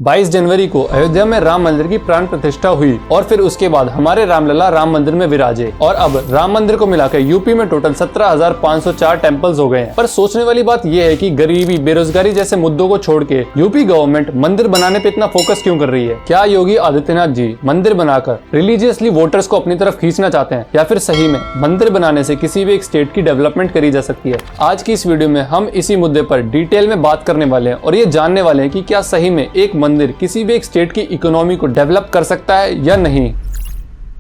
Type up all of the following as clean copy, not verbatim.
22 जनवरी को अयोध्या में राम मंदिर की प्राण प्रतिष्ठा हुई और फिर उसके बाद हमारे रामलला राम मंदिर में विराजे और अब राम मंदिर को मिलाकर यूपी में टोटल 17,504 टेम्पल्स हो गए हैं। पर सोचने वाली बात यह है कि गरीबी, बेरोजगारी जैसे मुद्दों को छोड़ के यूपी गवर्नमेंट मंदिर बनाने पे इतना फोकस क्यों कर रही है? क्या योगी आदित्यनाथ जी मंदिर बनाकर रिलीजियसली वोटर्स को अपनी तरफ खींचना चाहते हैं या फिर सही में मंदिर बनाने से किसी भी एक स्टेट की डेवलपमेंट करी जा सकती है? आज की इस वीडियो में हम इसी मुद्दे पर डिटेल में बात करने वाले हैं और ये जानने वाले हैं कि क्या सही में एक मंदिर किसी भी एक स्टेट की इकोनॉमी को डेवलप कर सकता है या नहीं।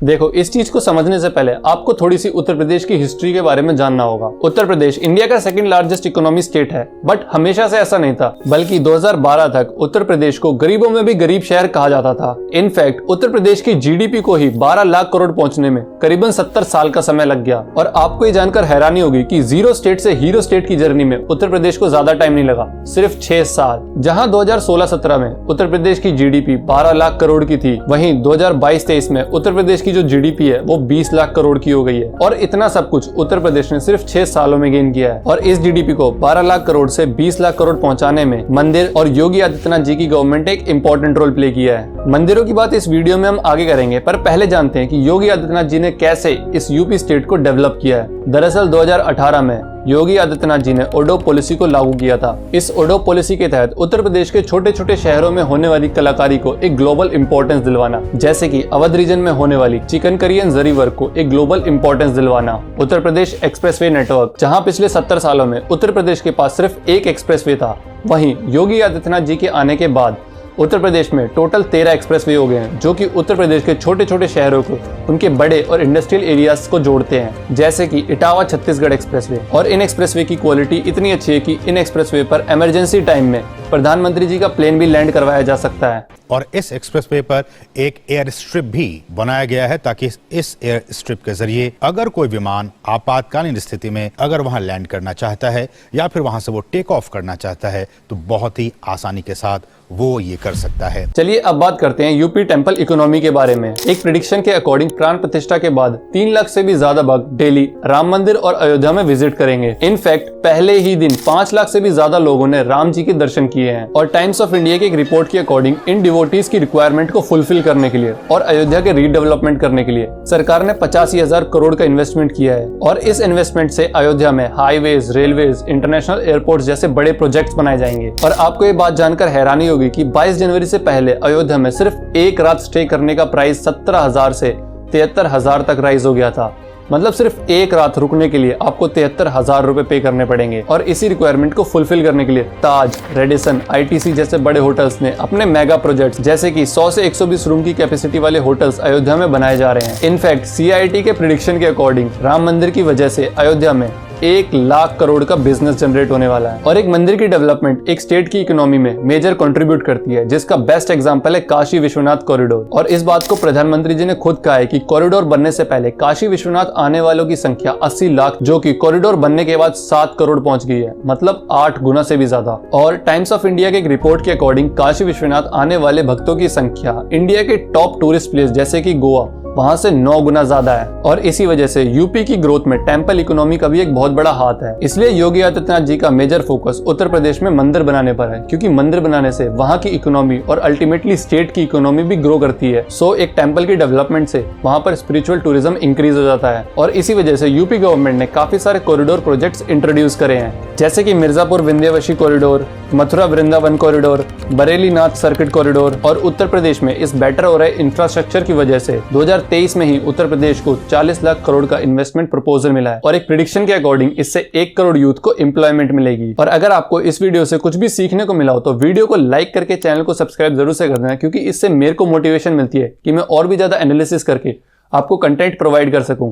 देखो, इस चीज को समझने से पहले आपको थोड़ी सी उत्तर प्रदेश की हिस्ट्री के बारे में जानना होगा। उत्तर प्रदेश इंडिया का सेकंड लार्जेस्ट इकोनॉमी स्टेट है, बट हमेशा से ऐसा नहीं था, बल्कि 2012 तक उत्तर प्रदेश को गरीबों में भी गरीब शहर कहा जाता था। इनफैक्ट उत्तर प्रदेश की जीडीपी को ही 12 लाख करोड़ पहुंचने में करीबन 70 साल का समय लग गया। और आपको ये जानकर हैरानी होगी कि जीरो स्टेट से हीरो स्टेट की जर्नी में उत्तर प्रदेश को ज्यादा टाइम नहीं लगा, सिर्फ 6 साल। जहां 2016-17 में उत्तर प्रदेश की जीडीपी 12 लाख करोड़ की थी, वहीं 2022-23 में उत्तर प्रदेश जो जीडीपी है वो 20 लाख करोड़ की हो गई है। और इतना सब कुछ उत्तर प्रदेश ने सिर्फ 6 सालों में गेन किया है। और इस जीडीपी को 12 लाख करोड़ से 20 लाख करोड़ पहुंचाने में मंदिर और योगी आदित्यनाथ जी की गवर्नमेंट ने एक इंपॉर्टेंट रोल प्ले किया है। मंदिरों की बात इस वीडियो में हम आगे करेंगे, पर पहले जानते हैं कि योगी आदित्यनाथ जी ने कैसे इस यूपी स्टेट को डेवलप किया है। दरअसल 2018 में योगी आदित्यनाथ जी ने ओडो पॉलिसी को लागू किया था। इस ओडो पॉलिसी के तहत उत्तर प्रदेश के छोटे छोटे शहरों में होने वाली कलाकारी को एक ग्लोबल इंपॉर्टेंस दिलवाना, जैसे कि अवध रीजन में होने वाली चिकनकरी एंड जरी वर्क को एक ग्लोबल इंपॉर्टेंस दिलवाना। उत्तर प्रदेश एक्सप्रेसवे नेटवर्क, जहां पिछले 70 सालों में उत्तर प्रदेश के पास सिर्फ एक एक्सप्रेसवे था, वहीं योगी आदित्यनाथ जी के आने के बाद उत्तर प्रदेश में टोटल 13 एक्सप्रेसवे हो गए हैं, जो कि उत्तर प्रदेश के छोटे छोटे शहरों को उनके बड़े और इंडस्ट्रियल एरियाज को जोड़ते हैं, जैसे कि इटावा छत्तीसगढ़ एक्सप्रेसवे। और इन एक्सप्रेसवे की क्वालिटी इतनी अच्छी है कि इन एक्सप्रेसवे पर इमरजेंसी टाइम में प्रधानमंत्री जी का प्लेन भी लैंड करवाया जा सकता है। और इस एक्सप्रेसवे पर एक एयर स्ट्रिप भी बनाया गया है, ताकि इस एयर स्ट्रिप के जरिए अगर कोई विमान आपातकालीन स्थिति में अगर वहां लैंड करना चाहता है या फिर वहां से वो टेक ऑफ करना चाहता है तो बहुत ही आसानी के साथ वो ये कर सकता है। चलिए अब बात करते हैं यूपी टेम्पल इकोनॉमी के बारे में। एक प्रेडिक्शन के अकॉर्डिंग प्राण प्रतिष्ठा के बाद 3 लाख से भी ज्यादा भक्त डेली राम मंदिर और अयोध्या में विजिट करेंगे। इनफैक्ट पहले ही दिन 5 लाख से भी ज्यादा लोगों ने राम जी के दर्शन किए हैं। और टाइम्स ऑफ इंडिया की एक रिपोर्ट के अकॉर्डिंग इन डिवोटीज की रिक्वायरमेंट को फुलफिल करने के लिए और अयोध्या के रीडेवलपमेंट करने के लिए सरकार ने 85,000 करोड़ का इन्वेस्टमेंट किया है। और इस इन्वेस्टमेंट से अयोध्या में हाईवेज, रेलवेज, इंटरनेशनल एयरपोर्ट जैसे बड़े प्रोजेक्ट्स बनाए जाएंगे। और आपको ये बात जानकर हैरानी होगी कि 22 जनवरी से पहले अयोध्या में सिर्फ एक रात स्टे करने का प्राइस 17,000 से 73,000 तक राइज हो गया था। मतलब सिर्फ एक रात रुकने के लिए आपको 73,000 रुपए पे करने पड़ेंगे। और इसी रिक्वायरमेंट को फुलफिल करने के लिए ताज, रेडिसन, आईटीसी जैसे बड़े होटल्स ने अपने मेगा प्रोजेक्ट्स जैसे कि 100 से 120 रूम की कैपेसिटी वाले होटल्स अयोध्या में बनाए जा रहे हैं। इनफैक्ट सीआईटी के प्रेडिक्शन के अकॉर्डिंग राम मंदिर की वजह से अयोध्या में 1 लाख करोड़ का बिजनेस जनरेट होने वाला है। और एक मंदिर की डेवलपमेंट एक स्टेट की इकोनॉमी में मेजर कंट्रीब्यूट करती है, जिसका बेस्ट एग्जांपल है काशी विश्वनाथ कॉरिडोर। और इस बात को प्रधानमंत्री जी ने खुद कहा है कि कॉरिडोर बनने से पहले काशी विश्वनाथ आने वालों की संख्या 80 लाख, जो कि कॉरिडोर बनने के बाद 7 करोड़ पहुंच गई है, मतलब 8 गुना से भी ज्यादा। और टाइम्स ऑफ इंडिया के एक रिपोर्ट के अकॉर्डिंग काशी विश्वनाथ आने वाले भक्तों की संख्या इंडिया के टॉप टूरिस्ट प्लेस जैसे कि गोवा, वहां से 9 गुना ज्यादा है। और इसी वजह से यूपी की ग्रोथ में टेम्पल इकोनॉमी का भी एक बहुत बड़ा हाथ है। इसलिए योगी आदित्यनाथ जी का मेजर फोकस उत्तर प्रदेश में मंदिर बनाने पर है, क्योंकि मंदिर बनाने से वहां की इकोनॉमी और अल्टीमेटली स्टेट की इकोनॉमी भी ग्रो करती है। सो एक टेम्पल की डेवलपमेंट से वहां पर स्पिरिचुअल टूरिज्म इंक्रीज हो जाता है। और इसी वजह से यूपी गवर्नमेंट ने काफी सारे कॉरिडोर प्रोजेक्ट्स इंट्रोड्यूस करे हैं, जैसे कि मिर्जापुर विंध्यवासी कॉरिडोर, मथुरा वृंदावन कॉरिडोर, बरेली नाथ सर्किट कॉरिडोर। और उत्तर प्रदेश में इस बेटर हो रहे इंफ्रास्ट्रक्चर की वजह से 2023 में ही उत्तर प्रदेश को 40 लाख करोड़ का इन्वेस्टमेंट प्रपोजल मिला है। और एक प्रेडिक्शन के अकॉर्डिंग इससे 1 करोड़ यूथ को एम्प्लॉयमेंट मिलेगी। और अगर आपको इस वीडियो से कुछ भी सीखने को मिला हो तो वीडियो को लाइक करके चैनल को सब्सक्राइब जरूर से कर देना, क्योंकि इससे मेरे को मोटिवेशन मिलती है कि मैं और भी ज्यादा एनालिसिस करके आपको कंटेंट प्रोवाइड कर सकूं।